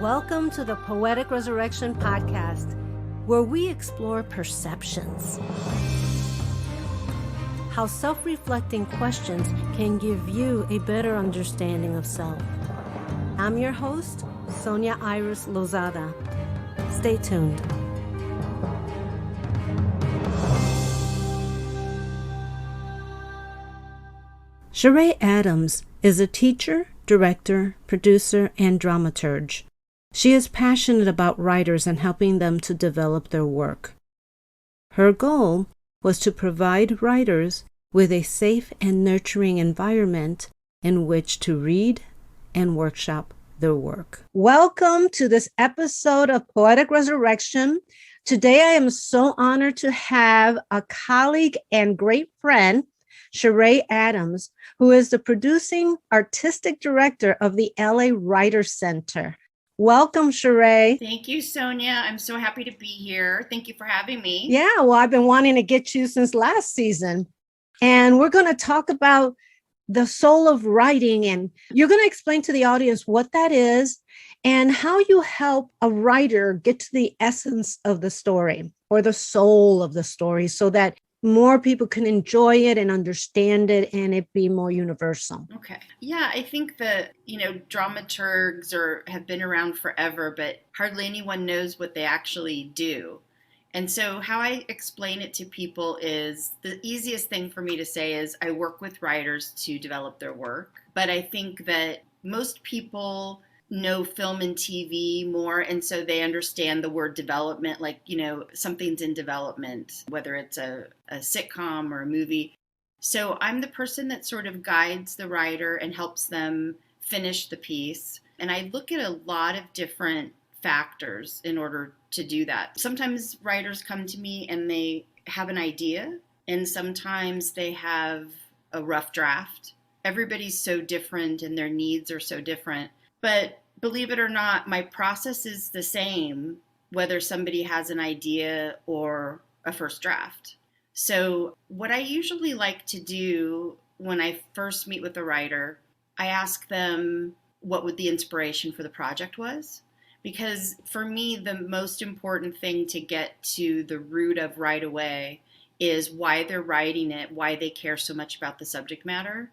Welcome to the Poetic Resurrection Podcast, where we explore perceptions. How self-reflecting questions can give you a better understanding of self. I'm your host, Sonia Iris Lozada. Stay tuned. Sheree Adams is a teacher, director, producer, and dramaturge. She is passionate about writers and helping them to develop their work. Her goal was to provide writers with a safe and nurturing environment in which to read and workshop their work. Welcome to this episode of Poetic Resurrection. Today I am so honored to have a colleague and great friend, Sheree Adams, who is the producing artistic director of the LA Writers Center. Welcome, Sheree. Thank you, Sonia. I'm so happy to be here. Thank you for having me. Yeah, well, I've been wanting to get you since last season. And we're going to talk about the soul of writing. And you're going to explain to the audience what that is and how you help a writer get to the essence of the story or the soul of the story so that more people can enjoy it and understand it and it be more universal. Okay. Yeah, I think that, dramaturgs have been around forever, but hardly anyone knows what they actually do. And so how I explain it to people is the easiest thing for me to say is I work with writers to develop their work. But I think that most people know film and TV more, and so they understand the word development, like, something's in development, whether it's a sitcom or a movie. So I'm the person that sort of guides the writer and helps them finish the piece. And I look at a lot of different factors in order to do that. Sometimes writers come to me and they have an idea, and sometimes they have a rough draft. Everybody's so different and their needs are so different. But believe it or not, my process is the same, whether somebody has an idea or a first draft. So what I usually like to do when I first meet with a writer, I ask them what the inspiration for the project was. Because for me, the most important thing to get to the root of right away is why they're writing it, why they care so much about the subject matter.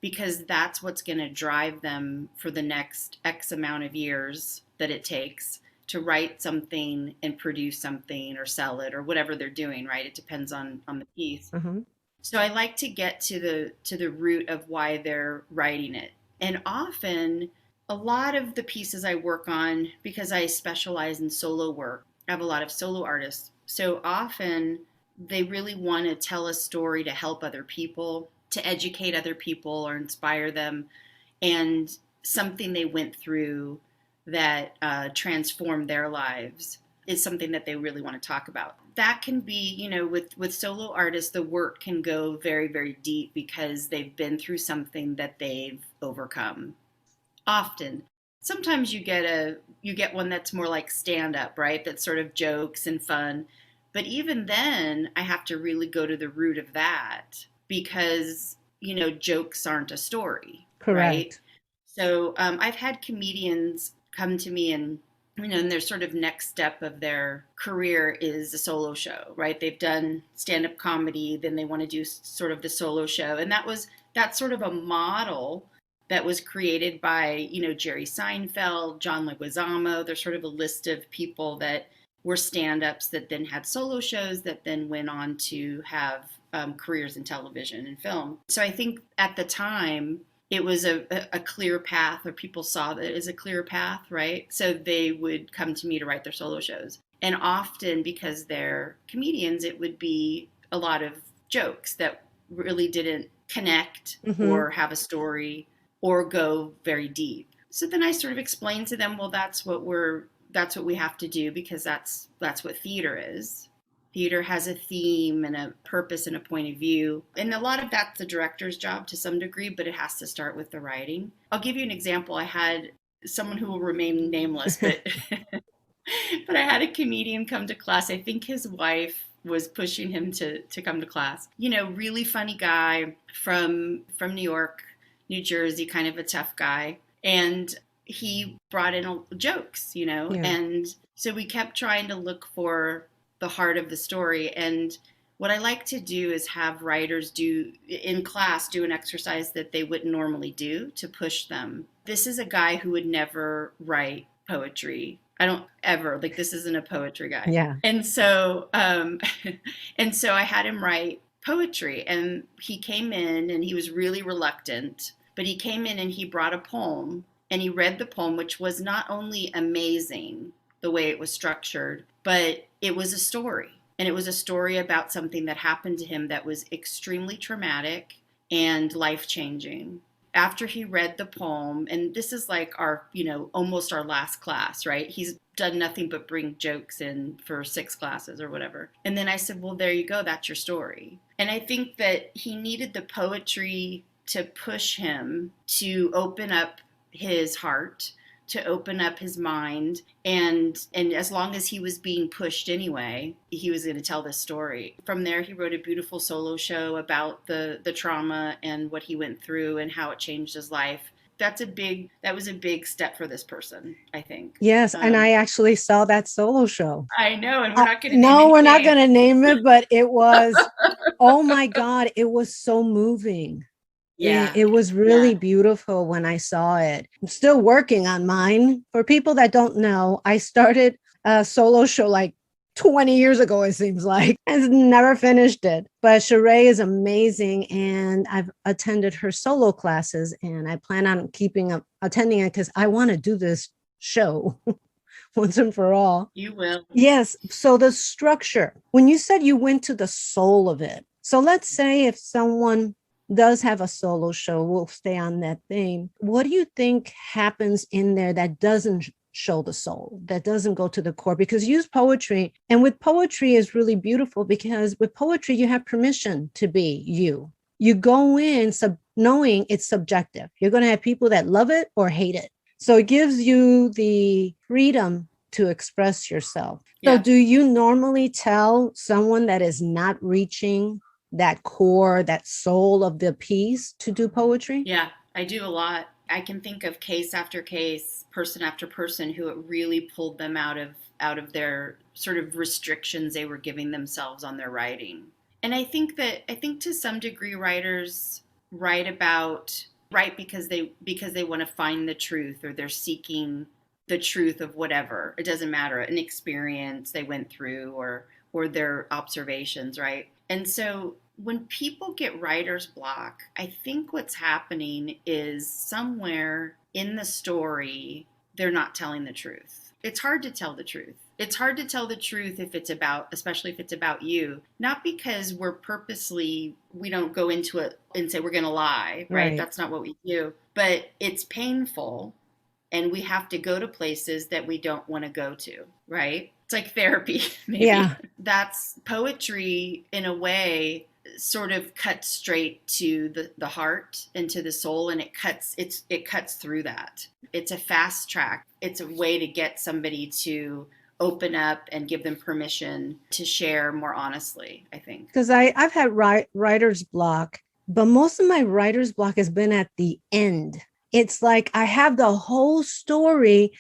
Because that's what's going to drive them for the next X amount of years that it takes to write something and produce something or sell it or whatever they're doing, right? It depends on the piece. Mm-hmm. So I like to get to the root of why they're writing it. And often, a lot of the pieces I work on, because I specialize in solo work, I have a lot of solo artists. So often, they really want to tell a story to help other people, to educate other people or inspire them, and something they went through that transformed their lives is something that they really want to talk about. That can be, with solo artists, the work can go very, very deep because they've been through something that they've overcome. Often. Sometimes you get one that's more like stand-up, right? That's sort of jokes and fun. But even then, I have to really go to the root of that. Because, jokes aren't a story, correct. Right? So I've had comedians come to me and, and their sort of next step of their career is a solo show, right? They've done stand-up comedy, then they want to do sort of the solo show. And that's sort of a model that was created by, Jerry Seinfeld, John Leguizamo. There's sort of a list of people that were stand-ups that then had solo shows that then went on to have careers in television and film. So I think at the time it was a clear path, or people saw that as a clear path, right? So they would come to me to write their solo shows. And often because they're comedians, it would be a lot of jokes that really didn't connect or have a story or go very deep. So then I sort of explained to them, well, that's what we have to do, because that's what theater is. Theater has a theme and a purpose and a point of view. And a lot of that's the director's job to some degree, but it has to start with the writing. I'll give you an example. I had someone who will remain nameless, but but I had a comedian come to class. I think his wife was pushing him to come to class. Really funny guy from New York, New Jersey, kind of a tough guy. And he brought in jokes, Yeah. and so we kept trying to look for the heart of the story. And what I like to do is have writers do in class do an exercise that they wouldn't normally do to push them. This is a guy who would never write poetry. I don't ever like this isn't a poetry guy. Yeah. And so and so I had him write poetry, and he came in and he was really reluctant, but he came in and he brought a poem, and he read the poem, which was not only amazing the way it was structured, but it was a story. And it was a story about something that happened to him that was extremely traumatic and life changing. After he read the poem, and this is like our, almost our last class, right? He's done nothing but bring jokes in for 6 classes or whatever. And then I said, well, there you go. That's your story. And I think that he needed the poetry to push him to open up his heart, to open up his mind, and as long as he was being pushed anyway, he was going to tell this story. From there, he wrote a beautiful solo show about the trauma and what he went through and how it changed his life. That was a big step for this person, I think. Yes, and I actually saw that solo show. I know, and we're not going to No, we're not going to to name it, but it was, oh my God, it was so moving. Yeah. It was really beautiful when I saw it. I'm still working on mine. For people that don't know, I started a solo show like 20 years ago, it seems like. I've never finished it. But Sheree is amazing, and I've attended her solo classes, and I plan on attending it because I want to do this show once and for all. You will. Yes. So the structure, when you said you went to the soul of it. So let's say if someone does have a solo show, we'll stay on that theme. What do you think happens in there that doesn't show the soul, that doesn't go to the core? Because you use poetry, and with poetry is really beautiful because with poetry, you have permission to be you. You go in knowing it's subjective. You're going to have people that love it or hate it. So it gives you the freedom to express yourself. So do you normally tell someone that is not reaching that core, that soul of the piece to do poetry? Yeah, I do a lot. I can think of case after case, person after person who it really pulled them out of their sort of restrictions they were giving themselves on their writing. And I think to some degree writers write because they want to find the truth, or they're seeking the truth of whatever. It doesn't matter, an experience they went through or their observations, right? And so when people get writer's block, I think what's happening is somewhere in the story, they're not telling the truth. It's hard to tell the truth. It's hard to tell the truth especially if it's about you, not because we don't go into it and say we're going to lie, right? That's not what we do, but it's painful, and we have to go to places that we don't want to go to, right? It's like therapy, maybe. Yeah. That's poetry in a way, sort of cuts straight to the heart and to the soul, and it cuts through that. It's a fast track. It's a way to get somebody to open up and give them permission to share more honestly, I think. Because I've had writer's block, but most of my writer's block has been at the end. It's like I have the whole story,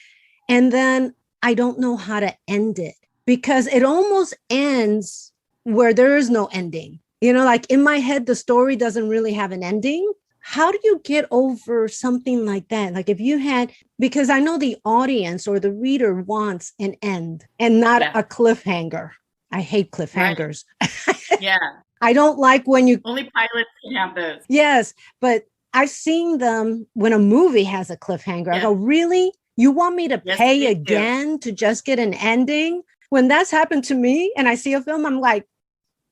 and then I don't know how to end it because it almost ends where there is no ending. Like in my head, the story doesn't really have an ending. How do you get over something like that? Like if you had, because I know the audience or the reader wants an end and not a cliffhanger. I hate cliffhangers. Right. Yeah. I don't like when only pilots can have those. Yes, but I've seen them when a movie has a cliffhanger. I go, really? You want me to pay again to just get an ending? When that's happened to me and I see a film, I'm like,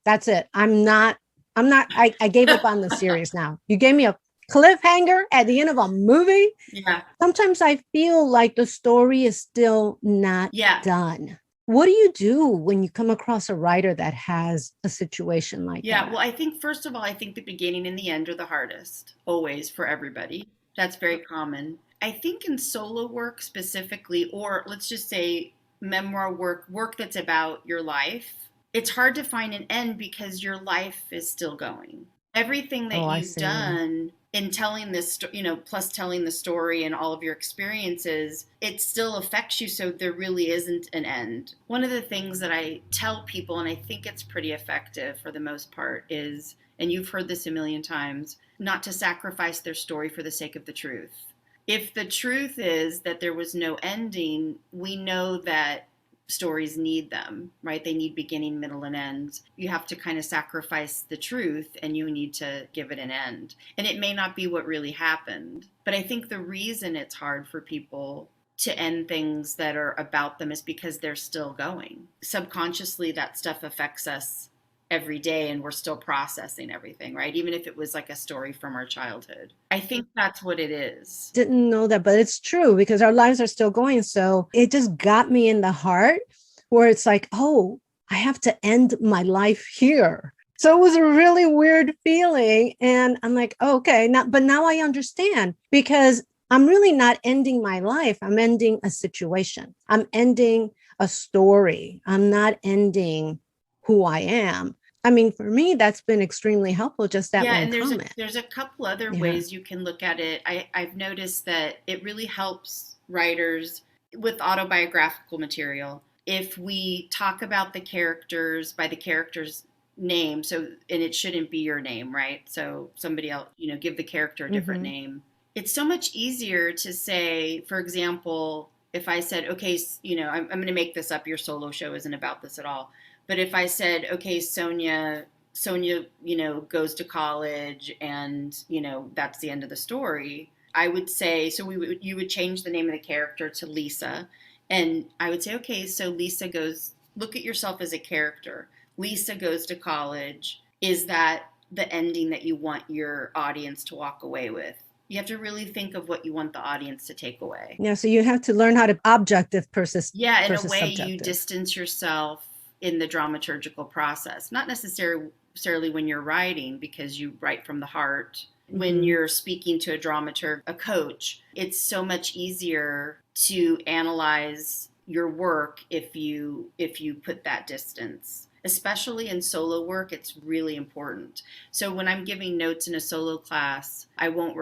that's it. I gave up on the series now. You gave me a cliffhanger at the end of a movie. Yeah. Sometimes I feel like the story is still not done. What do you do when you come across a writer that has a situation like that? Yeah, well, I think, first of all, I think the beginning and the end are the hardest, always, for everybody. That's very common. I think in solo work specifically, or let's just say memoir work that's about your life, it's hard to find an end because your life is still going. Everything that you've done in telling this, plus telling the story and all of your experiences, it still affects you. So there really isn't an end. One of the things that I tell people, and I think it's pretty effective for the most part, is, and you've heard this a million times, not to sacrifice their story for the sake of the truth. If the truth is that there was no ending, we know that stories need them, right? They need beginning, middle, and end. You have to kind of sacrifice the truth and you need to give it an end. And it may not be what really happened. But I think the reason it's hard for people to end things that are about them is because they're still going. Subconsciously, that stuff affects us every day and we're still processing everything, right? Even if it was like a story from our childhood. I think that's what it is. Didn't know that, but it's true because our lives are still going. So it just got me in the heart where it's like, oh, I have to end my life here. So it was a really weird feeling. And I'm like, oh, okay, but now I understand because I'm really not ending my life. I'm ending a situation. I'm ending a story. I'm not ending who I am. I mean, for me, that's been extremely helpful, just that Yeah, one and comment. there's a couple other Yeah. ways you can look at it. I've noticed that it really helps writers with autobiographical material if we talk about the characters by the character's name. So, and it shouldn't be your name, right? So somebody else, give the character a different Mm-hmm. name. It's so much easier to say, for example, if I said, okay, I'm going to make this up. Your solo show isn't about this at all. But if I said, okay, Sonia, goes to college and, that's the end of the story, I would say, so you would change the name of the character to Lisa. And I would say, okay, so Lisa goes, look at yourself as a character. Lisa goes to college. Is that the ending that you want your audience to walk away with? You have to really think of what you want the audience to take away. Yeah, so you have to learn how to objective Yeah, in a versus way, you subjective. distance yourself in the dramaturgical process. Not necessarily when you're writing, because you write from the heart. When Mm-hmm. you're speaking to a dramaturg, a coach, it's so much easier to analyze your work if you put that distance. Especially in solo work, it's really important. So when I'm giving notes in a solo class, I won't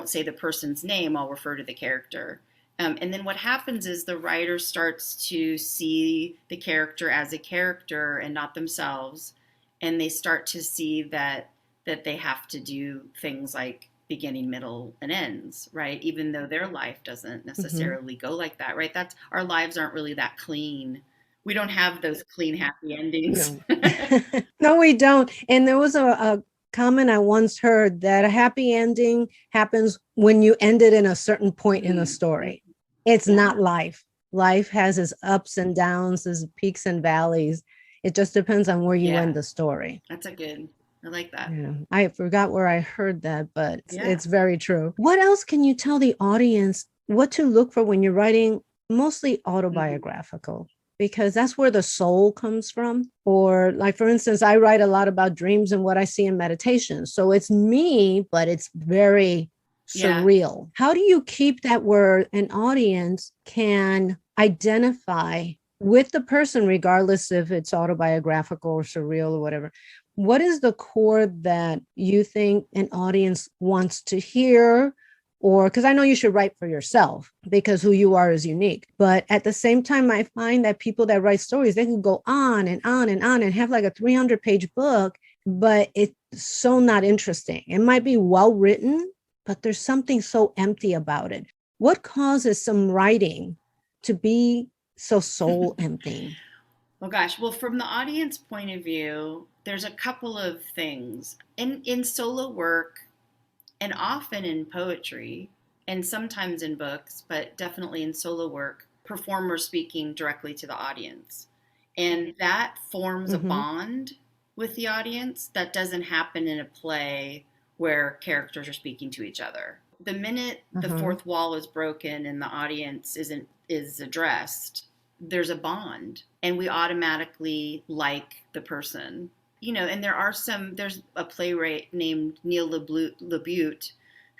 say the person's name, I'll refer to the character. And then what happens is the writer starts to see the character as a character and not themselves, and they start to see that they have to do things like beginning, middle, and ends, right? Even though their life doesn't Mm-hmm. necessarily go like that, right? That's our lives aren't really that clean. We don't have those clean, happy endings. No. No, we don't. And there was a comment I once heard that a happy ending happens when you end it in a certain point in a Mm, story. It's yeah, not life. Life has its ups and downs, its peaks and valleys. It just depends on where you end yeah, the story. that's a good. I like that. Yeah, I forgot where I heard that, but Yeah. it's very true. What else can you tell the audience what to look for when you're writing mostly Mhm. autobiographical? Because that's where the soul comes from. Or, like, for instance, I write a lot about dreams and what I see in meditation. So it's me, but it's very Yeah. surreal. How do you keep that where an audience can identify with the person, regardless if it's autobiographical or surreal or whatever? What is the core that you think an audience wants to hear? Or because I know you should write for yourself because who you are is unique. But at the same time, I find that people that write stories, they can go on and on and on and have like a 300-page book, but it's so not interesting. It might be well written, but there's something so empty about it. What causes some writing to be so soul empty? Well, gosh. Well, from the audience point of view, there's a couple of things in solo work, and often in poetry, and sometimes in books, but definitely in solo work. Performers speaking directly to the audience, and that forms a Mm-hmm. bond with the audience that doesn't happen in a play where characters are speaking to each other. The minute the Uh-huh. fourth wall is broken and the audience is addressed, there's a bond and we automatically like the person. And there's a playwright named Neil LaBute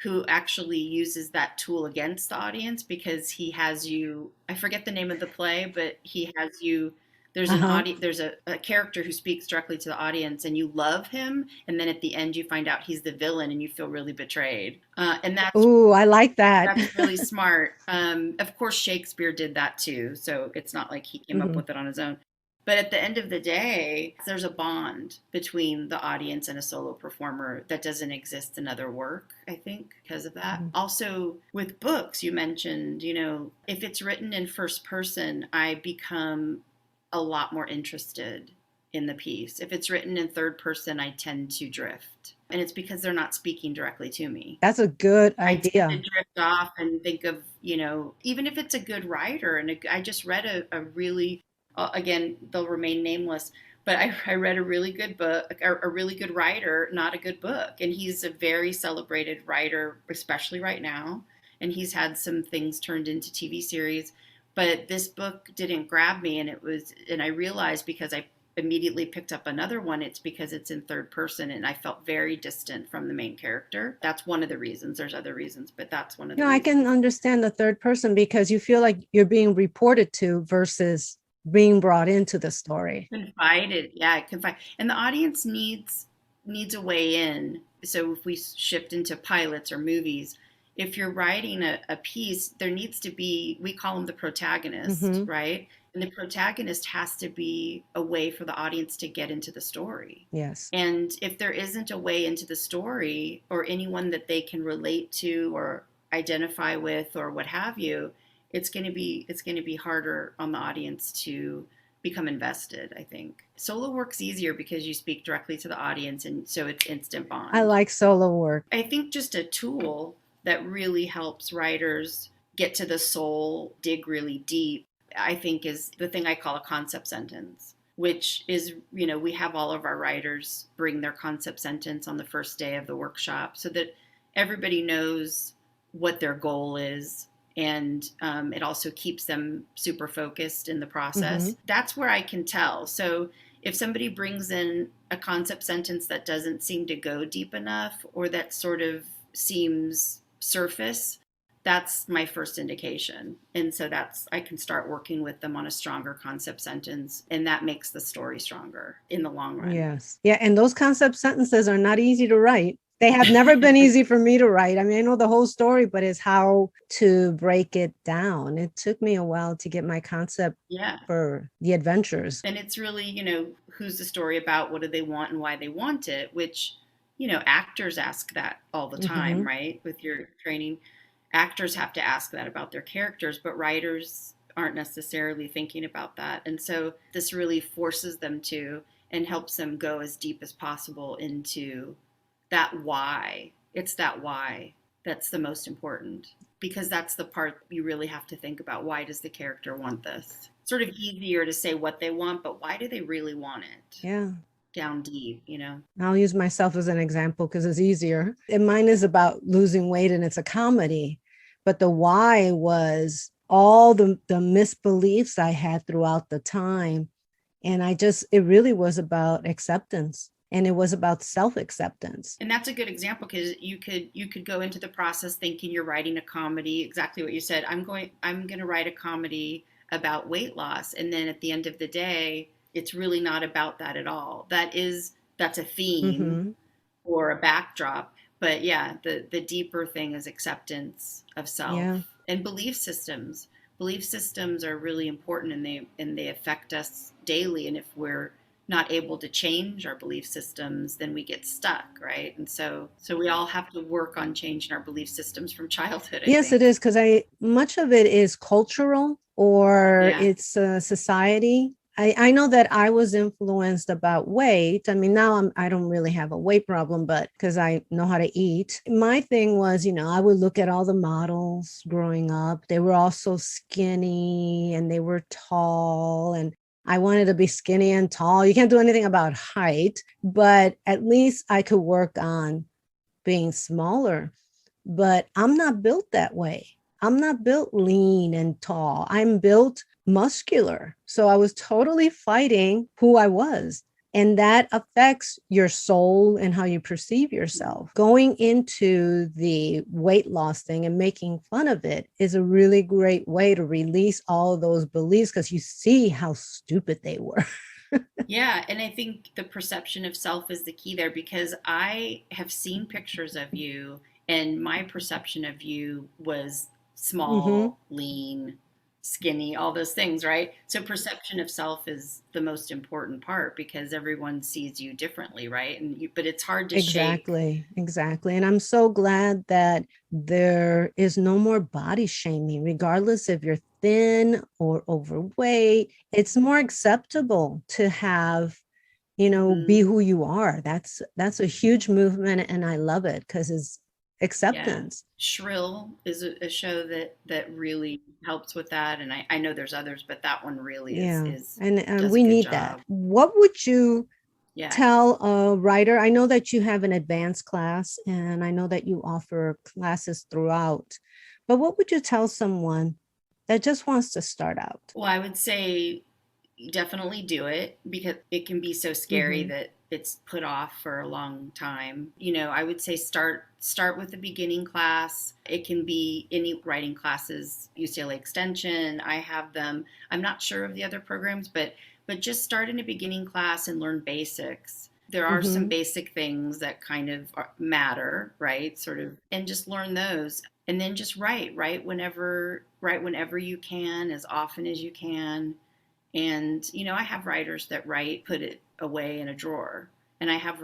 who actually uses that tool against the audience because he has you, I forget the name of the play, but he has you Uh-huh. there's a character who speaks directly to the audience, and you love him, and then at the end you find out he's the villain, and you feel really betrayed. And Ooh, I like that. that's really smart. Of course, Shakespeare did that too, so it's not like he came up Mhm. with it on his own. But at the end of the day, there's a bond between the audience and a solo performer that doesn't exist in other work, I think, because of that. Mhm. Also, with books, you mentioned, if it's written in first person, I become a lot more interested in the piece. If it's written in third person, I tend to drift. And it's because they're not speaking directly to me. That's a good I tend to idea. drift off and think of, even if it's a good writer, and I just read a really, again, they'll remain nameless, but I read a really good book, a really good writer, not a good book. And he's a very celebrated writer, especially right now. And he's had some things turned into TV series. But this book didn't grab me. And I realized because I immediately picked up another one, it's because it's in third person and I felt very distant from the main character. That's one of the reasons. There's other reasons, but that's one of the I reasons. can understand the third person because you feel like you're being reported to versus being brought into the story. Confided, yeah, confide. And the audience needs a way in. So if we shift into pilots or movies, if you're writing a piece, there needs to be, we call them the protagonist, Hmm. right? And the protagonist has to be a way for the audience to get into the story. Yes. And if there isn't a way into the story or anyone that they can relate to or identify with or what have you, it's going to be harder on the audience to become invested, I think. Solo works easier because you speak directly to the audience and so it's instant I bond. like solo work. I think just a tool that really helps writers get to the soul, dig really deep, I think is the thing I call a concept sentence, which is, we have all of our writers bring their concept sentence on the first day of the workshop so that everybody knows what their goal is. And it also keeps them super focused in the Hmm. process. That's where I can tell. So if somebody brings in a concept sentence that doesn't seem to go deep enough or that sort of seems surface, that's my first indication. And so I can start working with them on a stronger concept sentence, and that makes the story stronger in the long run. Yes. Yeah. And those concept sentences are not easy to write. They have never been easy for me to write. I mean, I know the whole story, but it's how to break it down. It took me a while to get my concept Yeah. for the adventures. And it's really, who's the story about? What do they want and why they want it? Which, actors ask that all the time, Hmm. right? With your training, actors have to ask that about their characters, but writers aren't necessarily thinking about that. And so this really forces them to and helps them go as deep as possible into that why. It's that why that's the most important because that's the part you really have to think about. Why does the character want this? Sort of easier to say what they want, but why do they really want it? Yeah. Down deep. I'll use myself as an example because it's easier. And mine is about losing weight and it's a comedy. But the why was all the misbeliefs I had throughout the time. And it really was about acceptance and it was about self-acceptance. And that's a good example because you could go into the process thinking you're writing a comedy, exactly what you said. I'm going to write a comedy about weight loss, and then at the end of the day it's really not about that at all. That's a theme Hmm. or a backdrop, but yeah, the deeper thing is acceptance of Yeah. self and belief systems are really important, and they affect us daily, and if we're not able to change our belief systems, then we get stuck, right? And so we all have to work on changing our belief systems from childhood, I Yes, it think. is because I much of it is cultural or Yeah. it's society. I know that I was influenced about weight. I mean, now I don't really have a weight problem, but because I know how to eat. My thing was, I would look at all the models growing up. They were all so skinny and they were tall and I wanted to be skinny and tall. You can't do anything about height, but at least I could work on being smaller, but I'm not built that way. I'm not built lean and tall. I'm built muscular. So I was totally fighting who I was. And that affects your soul and how you perceive yourself. Going into the weight loss thing and making fun of it is a really great way to release all those beliefs because you see how stupid they were. Yeah, and I think the perception of self is the key there because I have seen pictures of you, and my perception of you was Hmm. small, lean, skinny, all those things, right? So perception of self is the most important part because everyone sees you differently, right? But it's hard to shake. Exactly, exactly. And I'm so glad that there is no more body shaming, regardless if you're thin or overweight. It's more acceptable to have, be Hmm. who you are. That's a huge movement, and I love it because it's Yeah. acceptance. Shrill is a show that really helps with that, and I know there's others, but that one really Yeah, is and does a we good need that. job. What would you Yeah. tell a writer? I know that you have an advanced class, and I know that you offer classes throughout, but what would you tell someone that just wants to start out? Well, I would say definitely do it because it can be so scary Hmm. that it's put off for a long time. I would say start with the beginning class. It can be any writing classes, UCLA Extension, I have them. I'm not sure of the other programs, but just start in a beginning class and learn basics. There are some Hmm. basic things that kind of matter, right? Sort of, and just learn those. And then just write whenever you can, as often as you can. And, I have writers that write, put it away in a drawer. And I have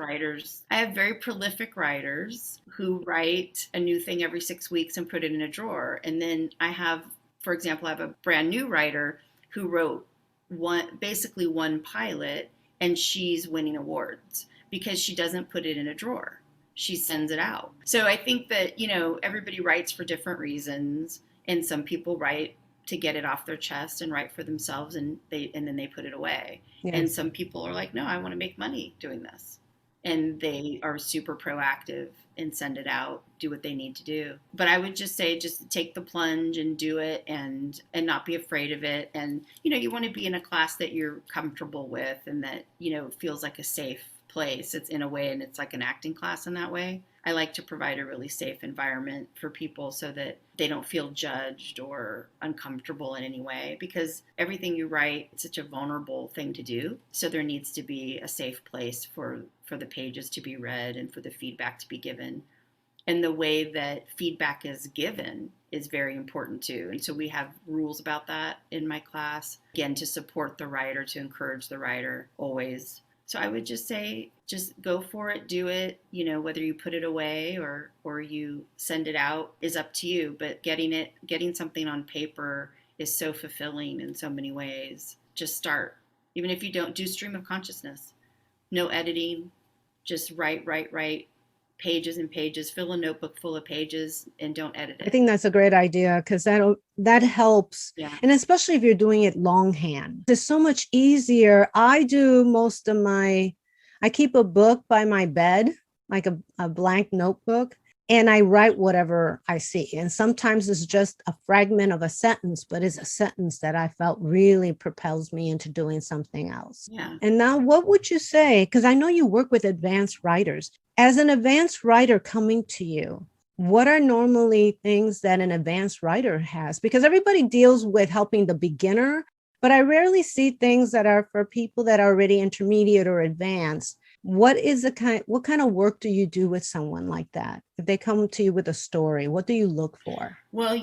very prolific writers who write a new thing every 6 weeks and put it in a drawer. And then for example, I have a brand new writer who wrote basically one pilot, and she's winning awards because she doesn't put it in a drawer. She sends it out. So I think that, everybody writes for different reasons. And some people write to get it off their chest and write for themselves, and then they put it away. And Yes. some people are like, no, I want to make money doing this, and they are super proactive and send it out, do what they need to do. But I would just say, just take the plunge and do it, and not be afraid of it. And you want to be in a class that you're comfortable with, and that feels like a safe place. It's in a way, and it's like an acting class in that way. I like to provide a really safe environment for people so that they don't feel judged or uncomfortable in any way, because everything you write, it's such a vulnerable thing to do. So there needs to be a safe place for the pages to be read and for the feedback to be given. And the way that feedback is given is very important too. And so we have rules about that in my class, again, to support the writer, to encourage the writer always. So I would just say, just go for it, do it. Whether you put it away or you send it out is up to you. But getting something on paper is so fulfilling in so many ways. Just start. Even if you don't do stream of consciousness, no editing, just write, pages and pages. Fill a notebook full of pages and don't edit I it. think that's a great idea because that helps. Yeah. And especially if you're doing it longhand, it's so much easier. I keep a book by my bed, like a blank notebook, and I write whatever I see. And sometimes it's just a fragment of a sentence, but it's a sentence that I felt really propels me into doing something else. Yeah. And now, what would you say? Because I know you work with advanced writers. As an advanced writer coming to you, what are normally things that an advanced writer has? Because everybody deals with helping the beginner, but I rarely see things that are for people that are already intermediate or advanced. What kind of work do you do with someone like that? If they come to you with a story, what do you look for? Well,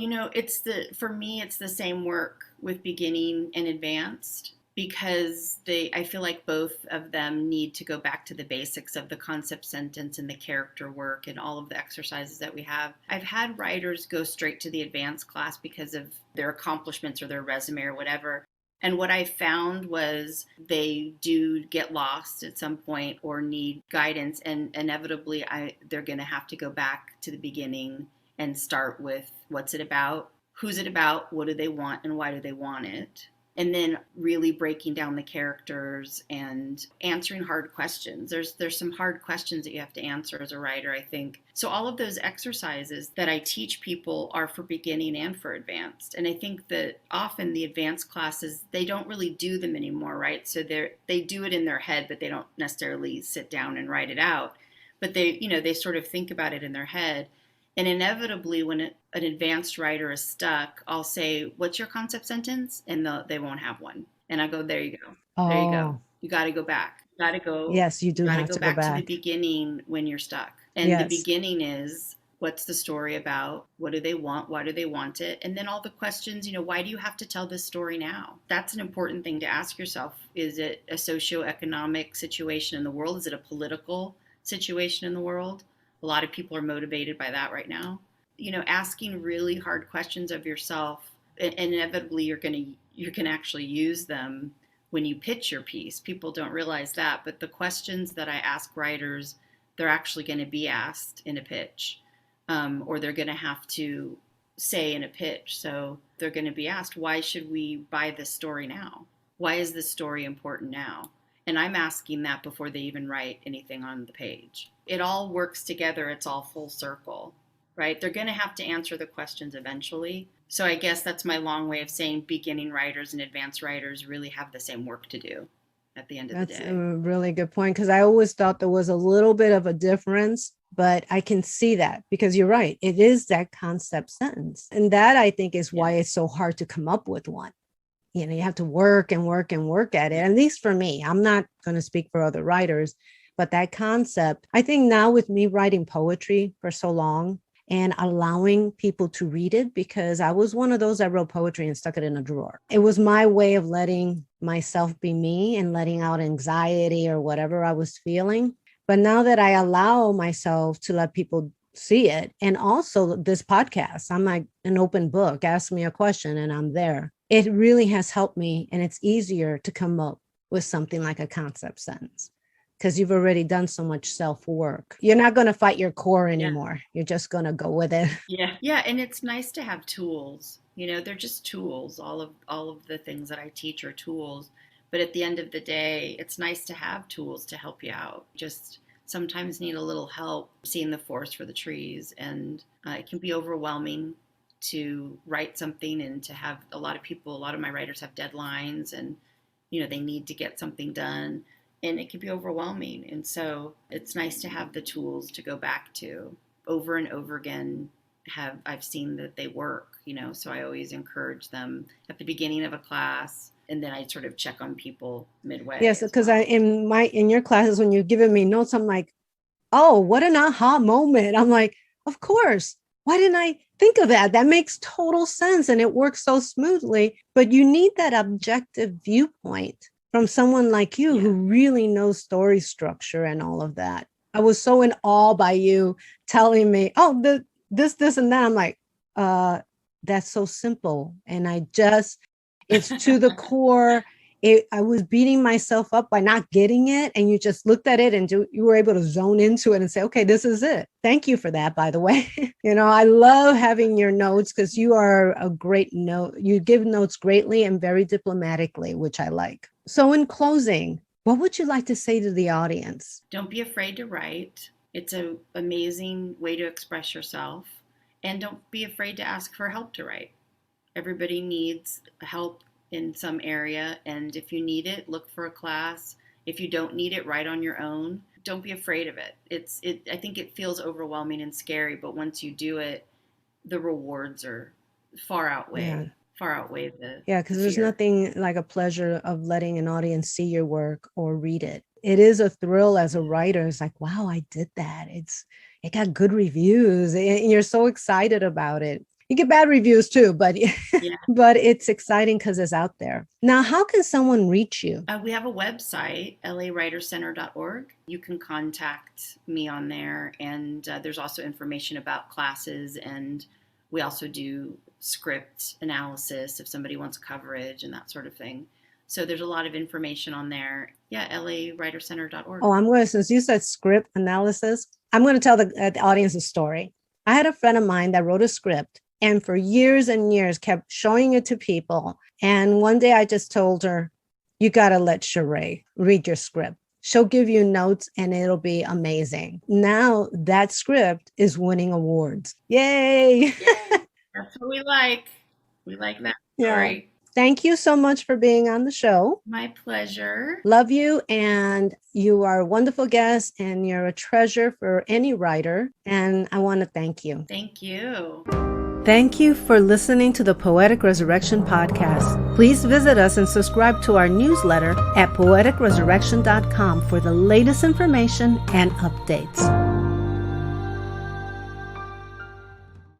for me, it's the same work with beginning and advanced, because I feel like both of them need to go back to the basics of the concept sentence and the character work and all of the exercises that we have. I've had writers go straight to the advanced class because of their accomplishments or their resume or whatever. And what I found was they do get lost at some point or need guidance, and inevitably they're going to have to go back to the beginning and start with, what's it about? Who's it about? What do they want? And why do they want it? and then really breaking down the characters and answering hard questions. There's some hard questions that you have to answer as a writer, I think. So all of those exercises that I teach people are for beginning and for advanced. And I think that often the advanced classes, they don't really do them anymore, right? So they do it in their head, but they don't necessarily sit down and write it out. But they sort of think about it in their head. And inevitably, when an advanced writer is stuck, I'll say, "What's your concept sentence?" And they won't have one. And I go, "There you go. There you go. Oh, You got to go back. yes, you You do got to have go to go back to the back. beginning when you're stuck." And the Yes. beginning is, what's the story about? What do they want? Why do they want it? And then all the questions, why do you have to tell this story now? That's an important thing to ask yourself. Is it a socioeconomic situation in the world? Is it a political situation in the world? A lot of people are motivated by that right now. Asking really hard questions of yourself, and inevitably you're gonna actually use them when you pitch your piece. People don't realize that, but the questions that I ask writers, they're actually going to be asked in a pitch, or they're going to have to say in a pitch. So they're going to be asked, why should we buy this story now? Why is this story important now? And I'm asking that before they even write anything on the page. It all works together. It's all full circle, right? They're going to have to answer the questions eventually. So I guess that's my long way of saying beginning writers and advanced writers really have the same work to do at the end of the That's a day. really good point, because I always thought there was a little bit of a difference, but I can see that because you're right. It is that concept sentence. And that I think is Yeah. why it's so hard to come up with one. You have to work and work and work at it. Yeah. At least for me, I'm not going to speak for other writers, but that concept, I think now with me writing poetry for so long and allowing people to read it, because I was one of those that wrote poetry and stuck it in a drawer. It was my way of letting myself be me and letting out anxiety or whatever I was feeling. But now that I allow myself to let people see it, and also this podcast, I'm like an open book. Ask me a question and I'm there. It really has helped me, and it's easier to come up with something like a concept sentence because you've already done so much self work. You're not going to fight your core Yeah. anymore. You're just going to go with it. Yeah. Yeah. And it's nice to have tools. They're just tools. All of the things that I teach are tools. But at the end of the day, it's nice to have tools to help you out. Just sometimes need a little help seeing the forest for the trees. And it can be overwhelming to write something and to have a lot of my writers have deadlines, and they need to get something done, and it can be overwhelming. And so it's nice to have the tools to go back to over and over again. I've seen that they work, so I always encourage them at the beginning of a class, and then I sort of check on people midway Yes, as because I well. in your classes when you're giving me notes, I'm like, oh, what an aha moment. I'm like, of course. Why didn't I think of that? That makes total sense and it works so smoothly. But you need that objective viewpoint from someone like you who Yeah. really knows story structure and all of that. I was so in awe by you telling me, oh, this, and that. I'm like, uh, that's so simple. And it's to the core. I was beating myself up by not getting it, and you just looked at it and you were able to zone into it and say, okay, this is it. Thank you for that, by the way. I love having your notes because you are a great note. You give notes greatly and very diplomatically, which I like. So in closing, what would you like to say to the audience? Don't be afraid to write. It's an amazing way to express yourself. And don't be afraid to ask for help to write. Everybody needs help in some area, and if you need it, look for a class. If you don't need it, write on your own. Don't be afraid of it. I think it feels overwhelming and scary, but once you do it, the rewards are far Yeah. outweigh far outweigh the Yeah, the because there's fear. nothing like a pleasure of letting an audience see your work or read it. It is a thrill as a writer. It's like, wow, I did that. It got good reviews and you're so excited about it. You get bad reviews too, but Yeah. but it's exciting because it's out there. Now, how can someone reach you? We have a website, lawritercenter.org. You can contact me on there, and there's also information about classes, and we also do script analysis if somebody wants coverage and that sort of thing. So there's a lot of information on there. Yeah, lawritercenter.org. Oh, since you said script analysis, I'm going to tell the audience a story. I had a friend of mine that wrote a script and for years and years kept showing it to people. And one day I just told her, you got to let Sheree read your script. She'll give you notes and it'll be amazing. Now that script is winning awards. Yay! Yay. That's what we like. We like that story. Yeah. Thank you so much for being on the show. My pleasure. Love you, and you are a wonderful guest, and you're a treasure for any writer, and I want to thank you. Thank you. Thank you for listening to the Poetic Resurrection podcast. Please visit us and subscribe to our newsletter at poeticresurrection.com for the latest information and updates.